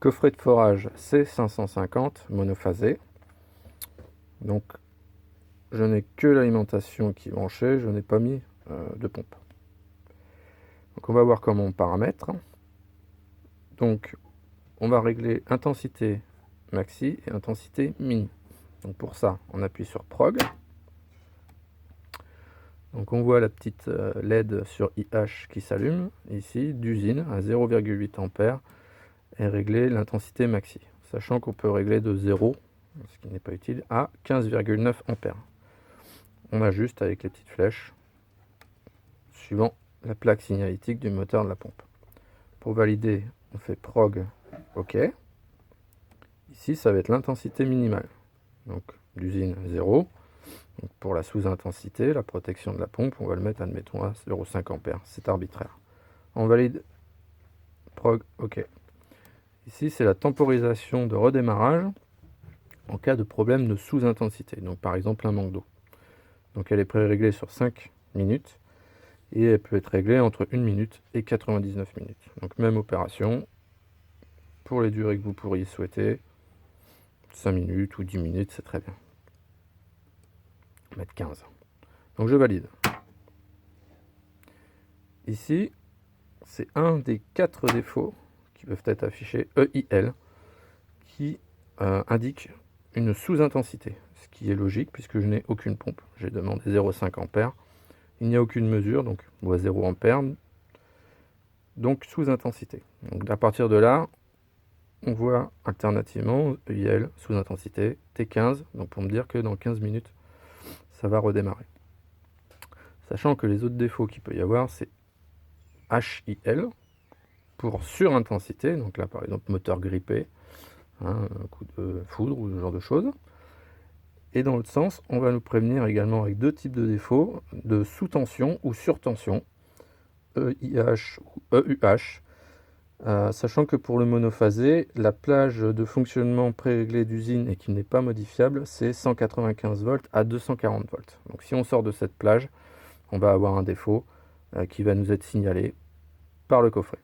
Coffret de forage C550 monophasé. Donc je n'ai que l'alimentation qui est branchée, je n'ai pas mis de pompe. Donc on va voir comment on paramètre. Donc on va régler intensité maxi et intensité mini. Donc pour ça, on appuie sur prog. Donc on voit la petite LED sur IH qui s'allume ici d'usine à 0,8 A et régler l'intensité maxi, sachant qu'on peut régler de 0, ce qui n'est pas utile, à 15,9 A. On ajuste avec les petites flèches suivant la plaque signalétique du moteur de la pompe. Pour valider, on fait prog OK. Ici, ça va être l'intensité minimale. Donc d'usine 0. Donc, pour la sous-intensité, la protection de la pompe, on va le mettre, admettons, à 0,5 A. C'est arbitraire. On valide prog OK. Ici, c'est la temporisation de redémarrage en cas de problème de sous-intensité. Donc par exemple, un manque d'eau. Donc elle est pré-réglée sur 5 minutes et elle peut être réglée entre 1 minute et 99 minutes. Donc même opération pour les durées que vous pourriez souhaiter. 5 minutes ou 10 minutes, c'est très bien. On va mettre 15. Donc je valide. Ici, c'est un des 4 défauts qui peuvent être affichés, EIL, qui indique une sous-intensité, ce qui est logique puisque je n'ai aucune pompe. J'ai demandé 0,5 A. Il n'y a aucune mesure, donc on voit 0 A, donc sous-intensité. Donc à partir de là, on voit alternativement EIL sous-intensité T15, donc pour me dire que dans 15 minutes, ça va redémarrer. Sachant que les autres défauts qu'il peut y avoir, c'est HIL pour surintensité, donc là par exemple moteur grippé, un coup de foudre ou ce genre de choses. Et dans l'autre sens, on va nous prévenir également avec 2 types de défauts, de sous-tension ou surtension, EIH ou EUH, sachant que pour le monophasé, la plage de fonctionnement préréglée d'usine et qui n'est pas modifiable, c'est 195 volts à 240 volts. Donc si on sort de cette plage, on va avoir un défaut qui va nous être signalé par le coffret.